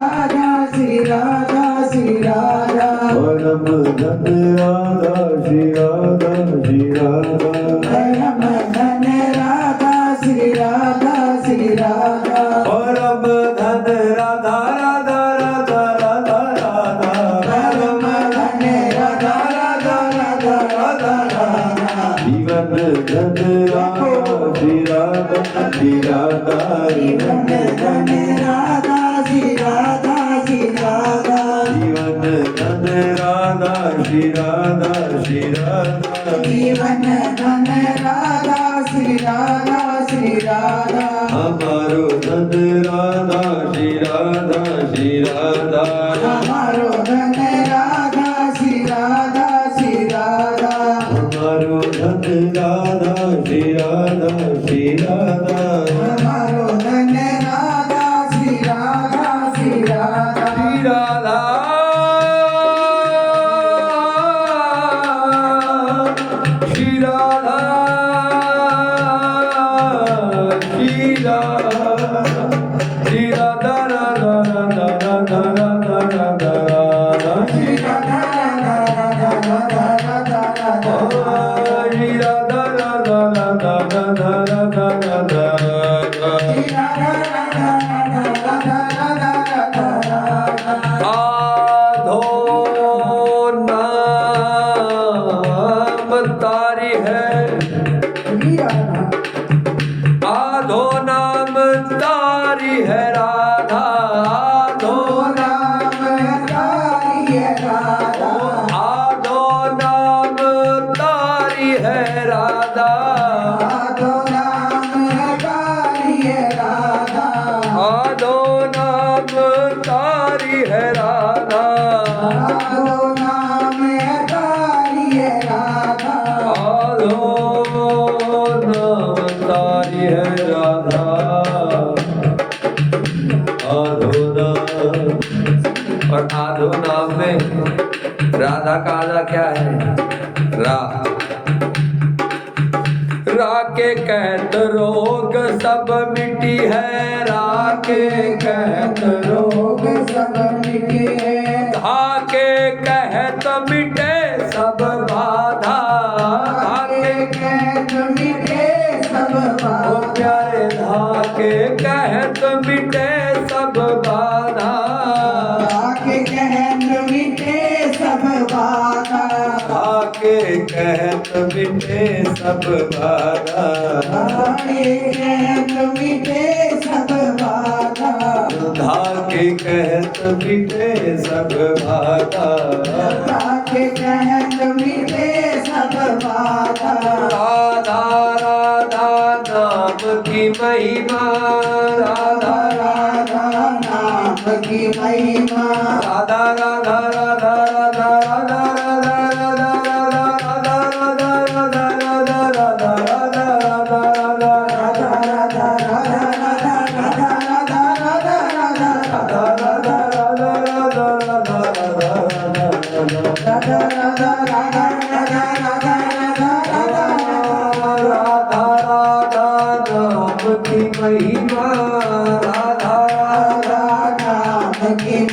राधा श्री राधा श्री राधा परम धन राधा श्री राधा श्री राधा परम धन राधा श्री राधा श्री राधा परम धन राधा राधा राधा राधा राधा परम धन राधा राधा राधा राधा राधा जीवन धन राधा श्री राधा श्री राधा जीवन धन राधा श्री राधा श्री राधा जीवन धन राधा श्री राधा श्री राधा जीवन धन राधा श्री राधा श्री राधा हमारो धन राधा श्री राधा श्री राधा हमारो धन राधा श्री राधा श्री राधा हमारो धन राधा श्री राधा श्री राधा हमारो धन राधा श्री राधा श्री राधा श्री राधा श्री राधा श्री राधा श्री राधा राधा राधा राधा राधा राधा राधा श्री राधा राधा राधा राधा राधा राधा श्री राधा राधा राधा राधा राधा राधा श्री राधा राधा राधा राधा राधा राधा आधो नाम तारी है श्री राधा आधो नाम तारी है राधा आधो नाम तारी है राधा आधो नाम तारी है राधा आधो नाम तारी है राधा आधो नाम तारी है राधा आधो नाम तारी है राधा आधो नाम तारी है राधा आधो नाम और आधो नाम में राधा का आधा क्या है रा रा के कहत रोग सब मिटी है रा के कहत रोग रोग सब मिटे धा के कहत मिटे सब बाधा धा के कहत मिटे सब ओ बाधा प्यारे धा के कहत मिटे सब बाधा आके कहत मिटे सब बाधा धा के कहत मिटे सब बाधा आके कहत मिटे सब बाधा धा के कहत मिटे सब बाधा आके कहत मिटे सब बाधा राधा राधा नाम की महिमा राधा राधा नाम की महिमा राधा राधा राधा राधा राधा राधा राधा राधा राधा राधा राधा राधा राधा राधा राधा महिमा राधा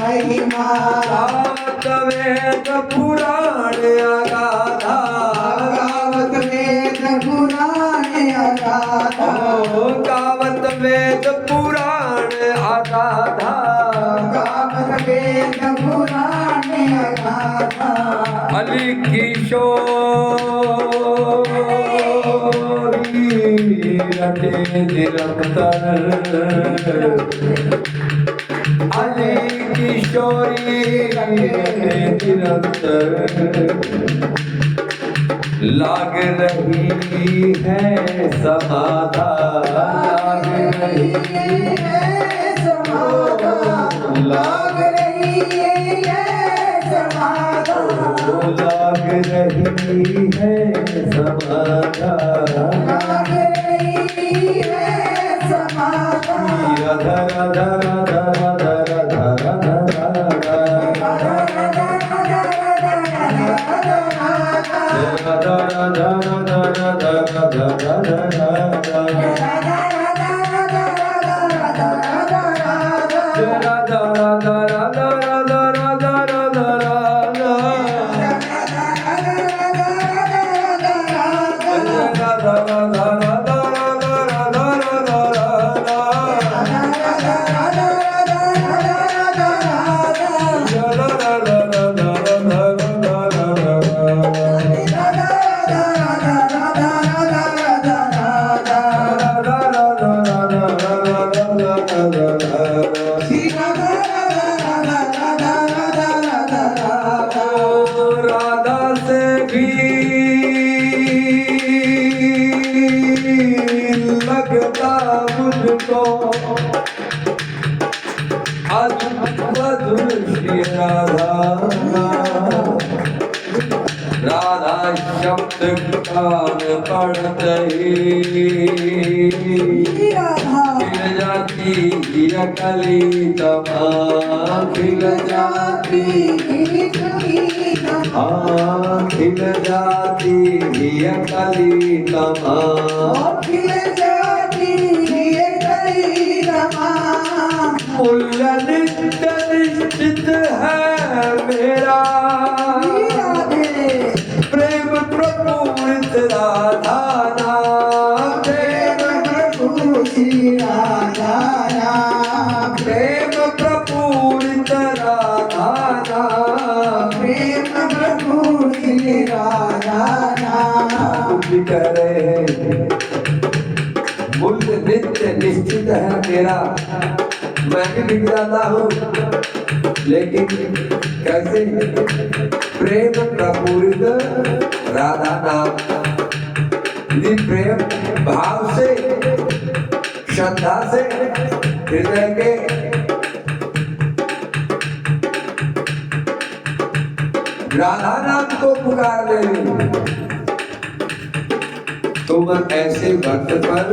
महिमा गावत वेद पुराण अगाधा गावत वेद पुराण अगाधा गावत वेद पुराण अगाधा गावत वेद पुराण अगाधा अली किशोरी रटे निरंतर अली किशोरी रटे निरंतर लाग रही है समाधा लाग रही लाग रही है समाधा लाग रही है समाधा लाग रही है समाधा राधा राधा राधा राधा राधा राधा राधा मधुर श्री राधा राधा शब्द कान पड़ते खिल जाती कली तमाम खिल जाती हाँ खिल जाती कली तमाम मूल्य नित्य निश्चित है मेरा प्रेम प्रपूरित राधा नाम प्रेम प्रपूरित राधा नाम प्रेम प्रपूरित राधा नाम प्रेम प्रपूरित राधा नाम करे मूल्य नित्य निश्चित है मेरा मैं भी बिक जाता हूँ लेकिन कैसे प्रेम प्रपूरित राधा नाम यदि प्रेम भाव से श्रद्धा से हृदय के राधा नाम को पुकार ले तो मैं ऐसे भक्त पर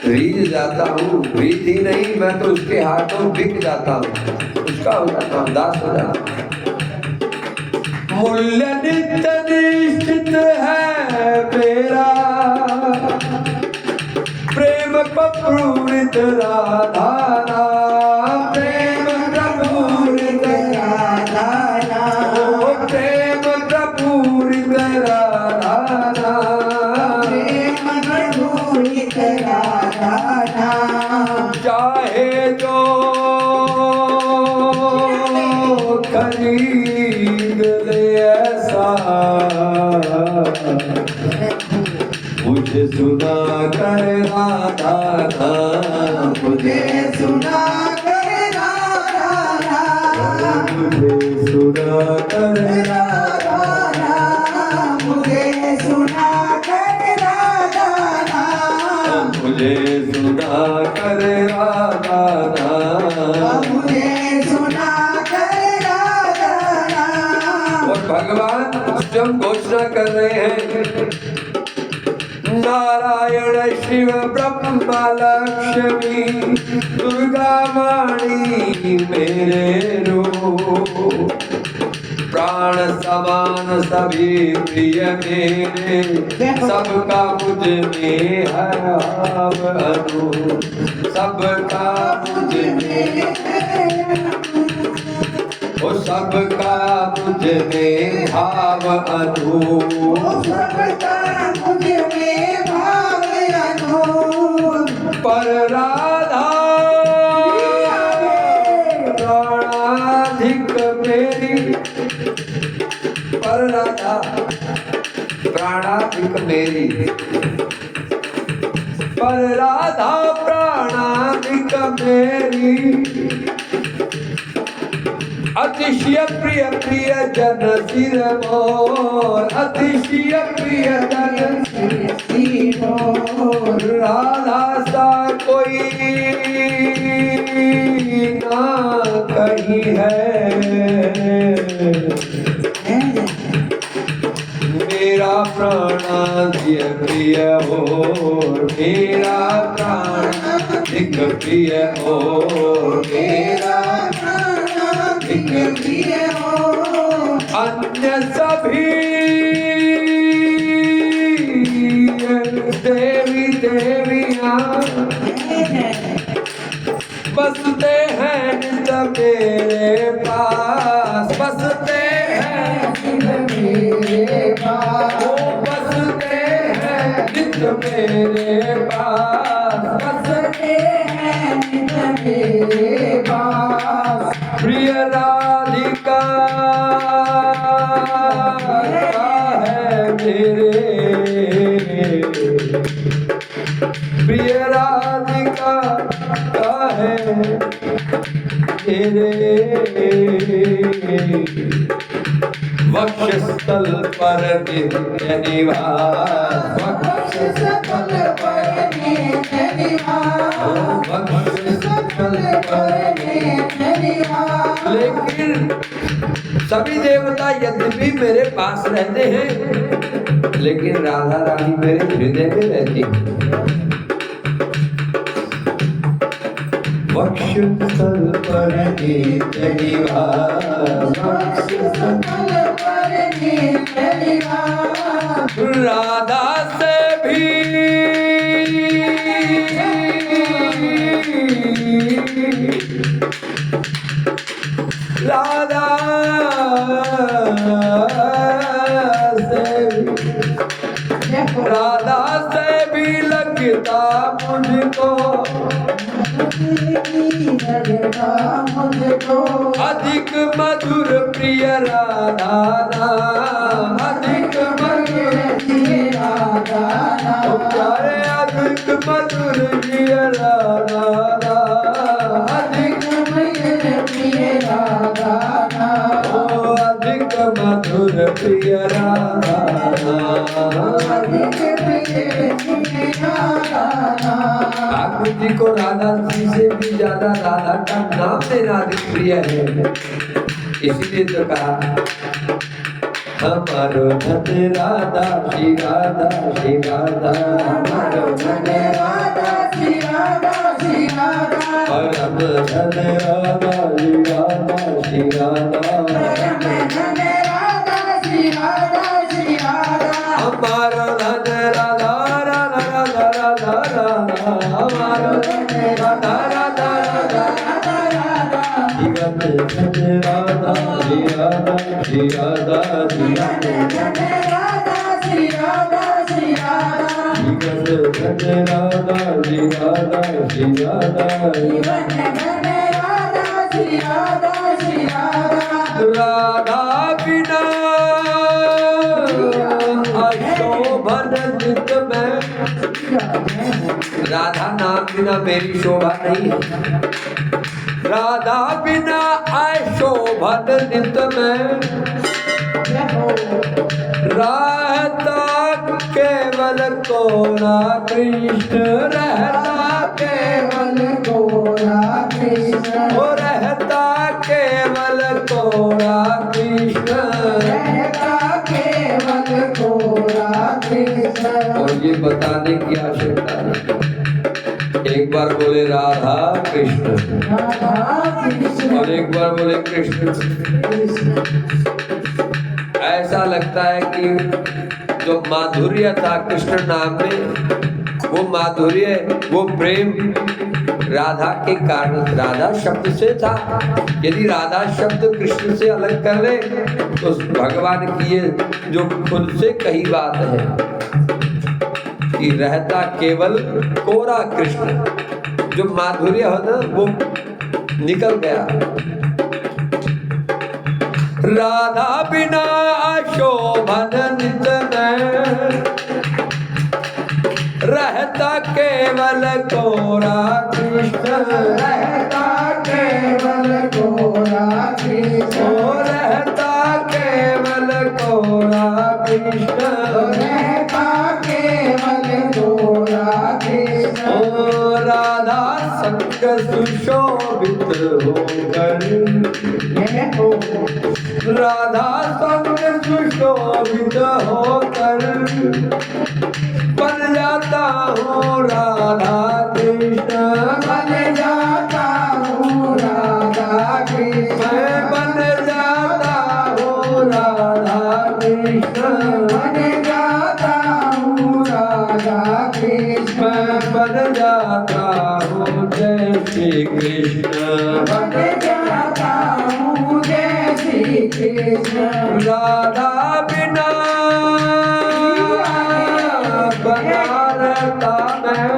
रीझ जाता हूँ रीझ ही नहीं मैं तो उसके हाथों बिक जाता हूँ उसका हो जाता हूँ दास हो जाता हूँ मूल्य नित्य निश्चित है मेरा प्रेम प्रपूरित राधा नाम प्रेम प्रपूरित राधा नाम प्रेम प्रपूरित राधा नाम प्रेम प्रपूरित राधा नाम चाहे जो खरीद ले ऐसा मुझे सुना कर राधा नाम मुझे सुना कर राधा नाम मुझे सुना कर राधा नाम मुझे सुना कर राधा नाम मुझे सुना कर राधा नाम मुझे सुना कर राधा नाम और भगवान जब घोषणा कर रहे हैं नारायण शिव ब्रह्मा लक्ष्मी दुर्गा वाणी मेरे रूप प्राण समान सभी प्रिय मेरे सबका मुझ में है भाव अनूप सबका मुझ में ओ सबका मुझ में भाव अनूप सबका मुझ में भाव अनूप पर राधा प्राणाधिक मेरी पर राधा प्राणाधिक मेरी पर राधा प्राणाधिक मेरी अतिशय प्रिय प्रिय जन सिर मोर अतिशय प्रिय जन सिर मोर राधा सा कोई ना कहीं है मेरा प्राणाधिक प्रिय हो मेरा प्राणाधिक प्रिय हो मेरा अन्य सभी देवी देवियां बसते हैं नित मेरे पास बसते हैं नित मेरे पास बसते हैं नित मेरे पास बसते हैं नित मेरे पास प्रिय राधिका है मेरे प्रिय राधिका है मेरे वक्षस्थल पर नित्य निवास वक्षस्थल पर नित्य निवास वक्षस्थल पर नित्य निवास लेकिन सभी देवता यद्यपि मेरे पास रहते हैं, लेकिन राधा रानी मेरे हृदय में रहती है। वक्षस्थल पर नित्य निवास, राधा से भी राधा से भी लगता मुझको अधिक मधुर प्रिय राधा नाम, अधिक मधुर प्रिय राधा नाम, प्यारे अधिक मधुर प्रिय राधा नाम, अधिक मधुर प्रिय राधा नाम, ओ अधिक मधुर प्रिय राधा नाम, अधिक प्रिय राधा नाम। ठाकुर जी को राधा जी से भी ज्यादा राधा का नाम देना अधिक प्रिय है, इसीलिए तो कहा हमारो धन राधा श्री राधा श्री राधा, हमारो धन राधा श्री राधा श्री राधा, परम धन राधा श्री राधा श्री राधा, परम धन राधा श्री राधा श्री राधा, हमारो धन राधा राधा राधा राधा राधा, हमारो धन राधा राधा राधा राधा राधा, जीवन धन राधा श्री राधा श्री राधा, जीवन धन राधा श्री राधा श्री राधा, जीवन धन राधा श्री राधा श्री राधा, जीवन धन राधा श्री राधा श्री राधा। राधा बिना अशोभन नित में, राधा नाम बिना मेरी शोभा नहीं है, राधा बिना अशोभन नित में, रहता केवल कोरा कृष्ण, रहता केवल कोरा कृष्ण, ओ रहता केवल कोरा कृष्ण, रहता केवल कोरा कृष्ण। और ये बताने की आवश्यकता नहीं, एक बार बोले राधा कृष्ण, और एक बार बोले कृष्ण। ऐसा लगता है कि जो माधुर्य था कृष्ण नाम में, वो माधुर्य, वो प्रेम राधा के कारण, राधा शब्द से था। यदि राधा शब्द कृष्ण से अलग कर ले तो भगवान की ये जो खुद से कही बात है कि रहता केवल कोरा कृष्ण, जो माधुर्य हो ना वो निकल गया। राधा बिना अशोभन नित में, रहता केवल कोरा कृष्ण, रहता केवल कोरा कृष्ण, ओ रहता केवल कोरा कृष्ण, रहता केवल कोरा कृष्ण। ओ राधा संग सुशोभित होकर, राधा संग सुशोभित होकर बन जाता हूँ राधा कृष्ण, बन जाता हूँ राधा कृष्ण, मैं बन जाता हूँ राधा कृष्ण, बन जाता हूँ राधा कृष्ण, मैं बन जाता हूँ जय श्री कृष्ण, बन जाता हूँ जय श्री कृष्ण। राधा बिना बनारता में,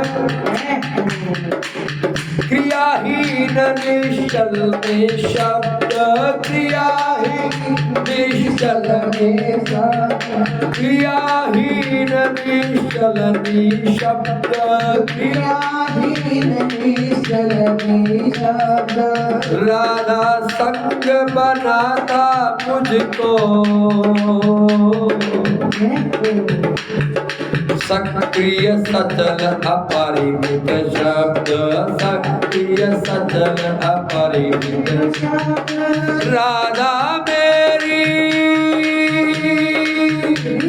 क्रियाहीन निश्चल में शब्द, क्रियाहीन निश्चल में शब्द, क्रियाहीन निश्चल में शब्द, क्रियाहीन निश्चल में शब्द। राधा संग बनाता मुझको, सक्रिय सचल अपरिमित शब्द, सक्रिय सचल अपरिमित शब्द। राधा मेरी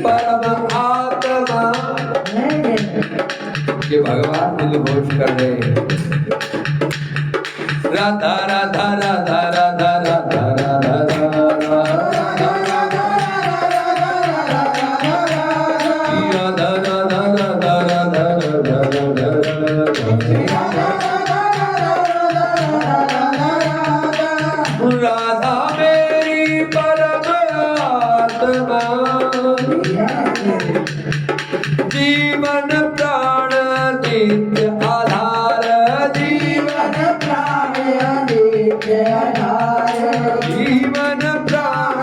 परम आत्मा। ये भगवान दिल घोष कर रहे हैं। राधा राधा राधा राधा राधा राधा राधा मेरी परम आत्मा, जीवन प्राण नित्य आधार, जीवन प्राण नित्य आधार, जीवन प्राण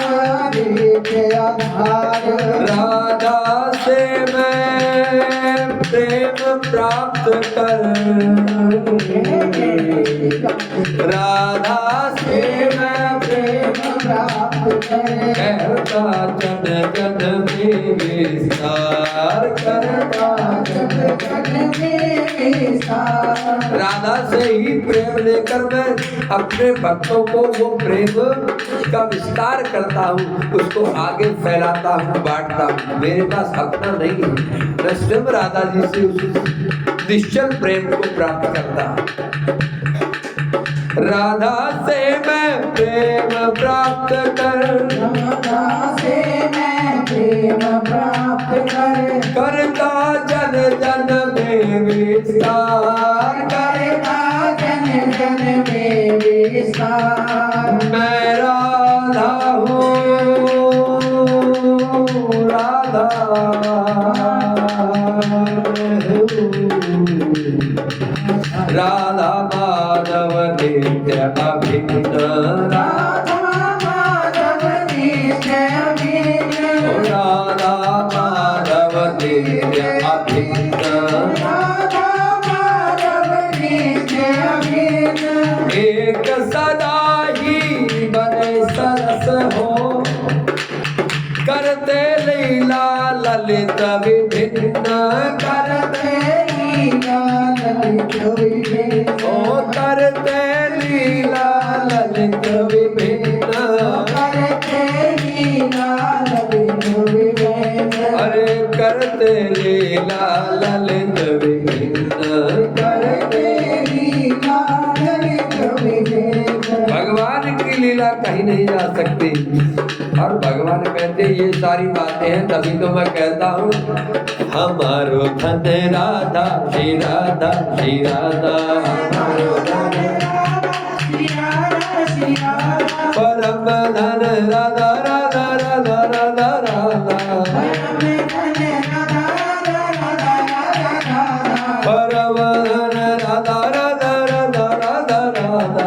नित्य आधार। राधा से मैं प्रेम प्राप्त कर, राधा से मैं प्रेम प्राप्त करता जन जन में विस्तार, करता जन जन में विस्तार। राधा से ही प्रेम लेकर मैं अपने भक्तों को वो प्रेम का विस्तार करता हूँ, उसको आगे फैलाता हूँ, बांटता हूँ। मेरे पास अपना नहीं है, मैं स्वयं राधा जी से उस निश्चल प्रेम को प्राप्त करता हूँ। राधा से मैं प्रेम प्राप्त कर, राधा से मैं प्रेम प्राप्त कर, करता जन जन में विस्तार, करता जन जन में विस्तार। मैं राधा हूँ, राधा राधा माधव नित्य अभिन्न, राधा माधव नित्य अभिन्न, राधा माधव नित्य अभिन्न, राधा माधव नित्य अभिन्न। एक सदा ही बने सरस हो, करते लीला ललित विभिन्न, करते लीला ललित विभिन्न, ओ करते लीला ललित विभिन्न, करते लीला ललित विभिन्न। अरे करते लीला ललित विभिन्न, करते लीला ललित विभिन्न। भगवान की लीला कहीं नहीं जा सकती, और भगवान कहते ये सारी बातें हैं, तभी तो मैं कहता हूँ हमारो धन राधा श्री राधा श्री राधा, हमारो धन राधा श्री राधा श्री राधा, परम धन राधा राधा राधा राधा राधा, परम धन राधा राधा राधा राधा, परम धन राधा राधा राधा राधा राधा,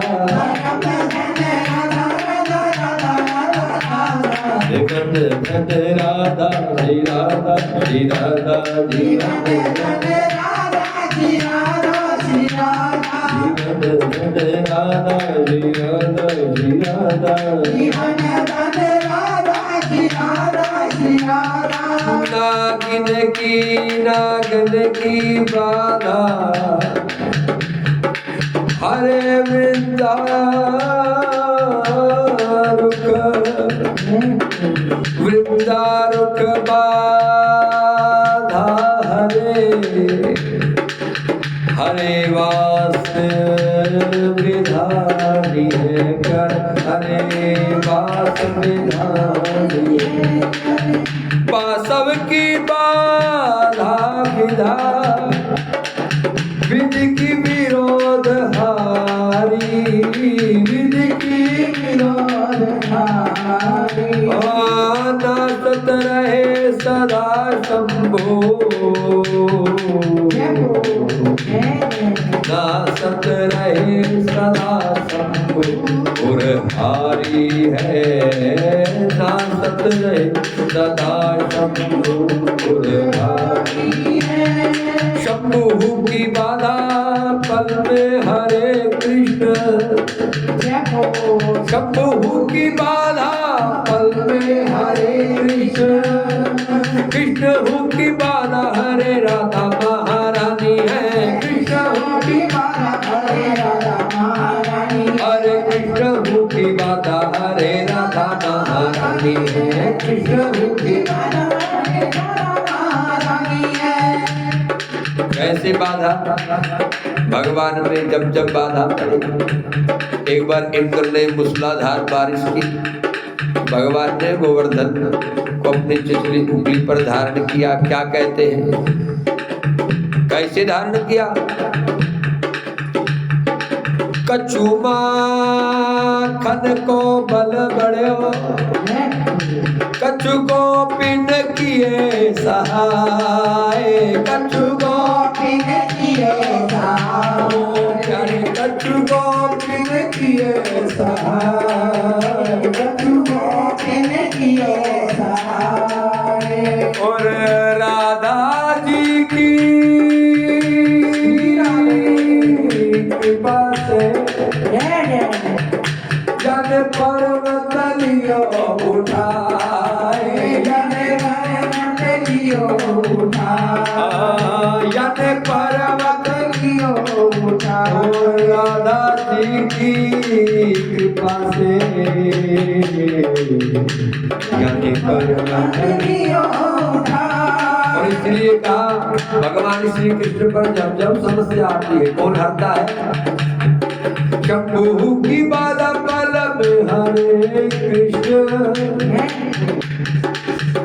धन धन राधा श्री राधा श्री राधा, जीवन धन राधा श्री राधा श्री राधा, जीवन धन राधा श्री राधा श्री राधा, जीवन धन राधा श्री राधा श्री राधा। नागिन की बाधा, हरे वृंदारुक बाधा, हरे हरे वास विधानी है कर, हरे वास विधानी है। वासव की बाधा विधा, विधि की विरोध हारी, विधि की विरोध हारी, नाचत रहे सदा शंभो, नाचत रहे सदा शंभो, उरहारी है नाचत रहे सदा शंभो, उरहारी है। शंभु की बाधा पल में हरे कृष्ण, शंभु की बाधा पल में हरे कृष्ण, कृष्ण की बाधा हरे राधा महारानी है, कृष्ण की बाधा हरे राधा महारानी, हरे कृष्ण की बाधा हरे राधा महारानी है, कृष्ण की बाधा हरे राधा महारानी है। कैसे बाधा? भगवान ने जब बाधा पड़ी, एक बार इंद्र ने मूसलाधार बारिश की, भगवान ने गोवर्धन को अपनी चिचली उंगली पर धारण किया। क्या कहते हैं, कैसे धारण किया? कछु माखन को बल बढ़ो, कछु गोपिन किए सहाय, कछु गोपिन किए सहाय, कछु गोपिन किए सहाय, कछु गोपिन किए सहाय। और राधा जी की कृपा से जन पर्वत लियो उठाए, जन पर्वत लियो उठाए, जन पर्वत लियो उठाए। राधा जी की कृपा से जन पर्वत लियो उठाए। और इसलिए कहा भगवान श्री कृष्ण पर जब समस्या आती है, कौन हरता है? शंभु की बाधा पल में हरे कृष्ण,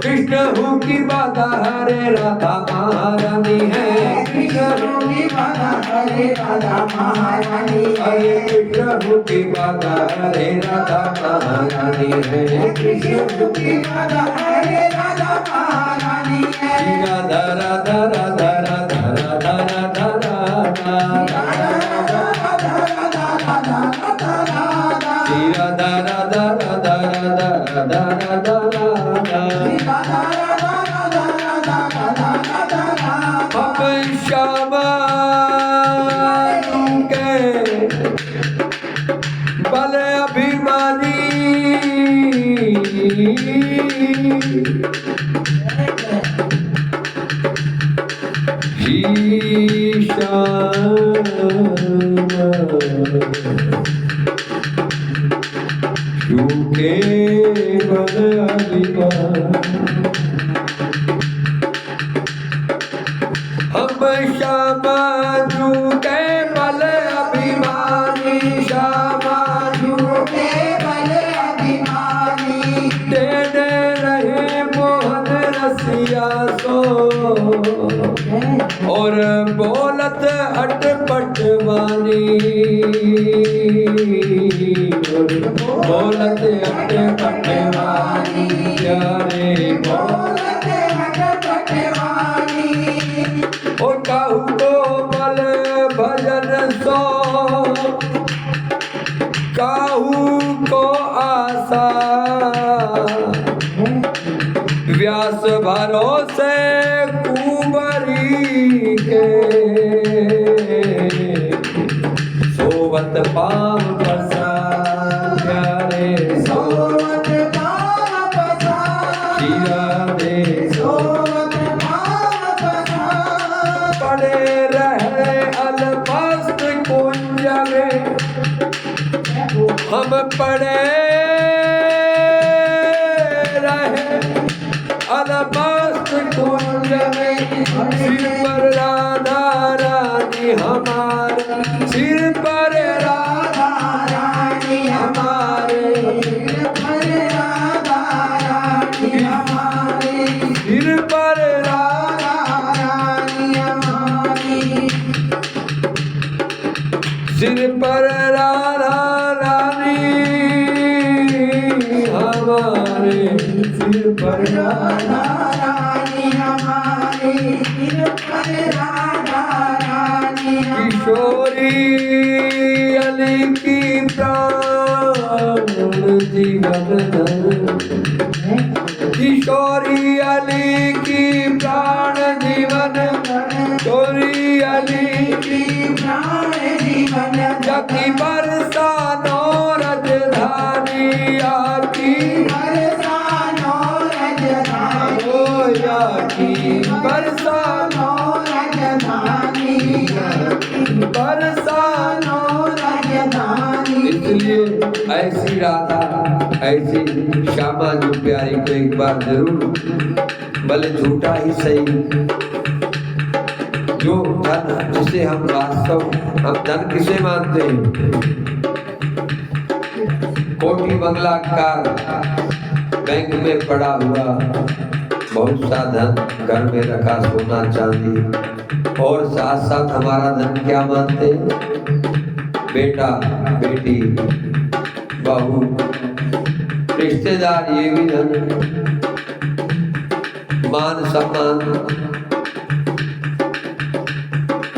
कृष्ण की बाधा हरे राधा महारानी है, कृष्ण की बाधा हरे राधा महारानी, हरे कृष्ण की बाधा हरे राधा महारानी है, कृष्ण की बाधा हरे राधा महारानी है। राधा राधा राधा राधा राधा राधा राधा राधा राधा राधा राधा राधा। हम श्यामा के बल अभिमानी, झूठे बल अभिमान, हम श्यामा झूठे बल अभिमानी, श्यामा झूठे बल अभिमानी, देने रहे मोहन रसिया सो, और बोलत अटपट वाणी, बोलत अटपट वाणी, प्यारे बोलत अटपट वाणी। ओ कहू को बल भजन सो, कहू को आशा, व्यास भरोसे कुंवरी के, सोवत पाम पसा, प्यारे सोवत पाम पसा, शिया दे सोवत पाम पसा। पड़े रहे अलमस्त कुंज में, हम पड़े रहे अलमस्त कुंज में, सिर पर राधा रानी हमारे, सिर पर राधा रानी हमारे, सिर पर राधा रानी हमारे, सिर पर राधा रानी हमारी, सिर पर राधा रानी हमारे, सिर पर राधा रानी हमारे, सिर पर राधा रानी। किशोरी अली की प्राण जीवन, किशोरी अली की प्राण जीवन, किशोरी की बरसानो राजधानी ओ या की बरसानो राजधानी बरसानो राजधानी। इसलिए ऐसी राधा ऐसी श्यामा जो प्यारी को एक बार जरूर भले झूठा ही सही जो धन जिसे हम वास्तव हम धन किसे मानते हैं कोठी बंगला कार बैंक में पड़ा हुआ बहुत सा धन घर में रखा सोना चांदी और साथ साथ हमारा धन क्या मानते हैं बेटा बेटी बहू रिश्तेदार ये भी धन मान सम्मान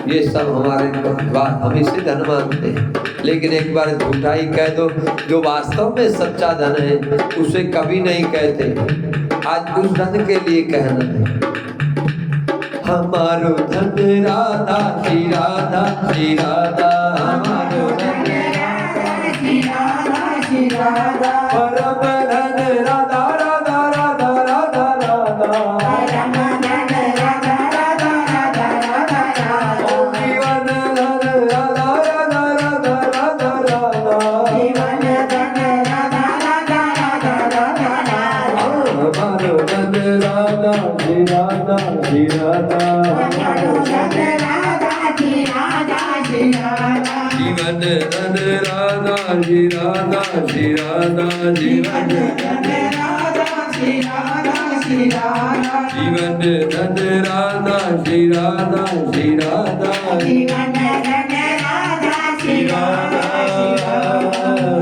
ये सब हमारे बात हम इसे धन मानते हैं। लेकिन एक बार झूठा ही कह दो जो वास्तव में सच्चा धन है उसे कभी नहीं कहते। आज उस धन के लिए कहना है हमारो धन राधा श्री राधा श्री राधा हमारो धन श्री राधा श्री राधा परम धन राधा राधा राधा राधा राधा परम धन राधा राधा राधा राधा राधा जीवन धन राधा राधा राधा राधा राधा जीवन धन राधा राधा राधा राधा राधा हमारो धन राधा श्री राधा श्री राधा हमारो धन राधा श्री राधा श्री राधा जीवन धन राधा श्री राधा श्री राधा जीवन धन राधा श्री राधा श्री राधा जीवन धन राधा श्री राधा श्री राधा जीवन धन राधा श्री राधा श्री राधा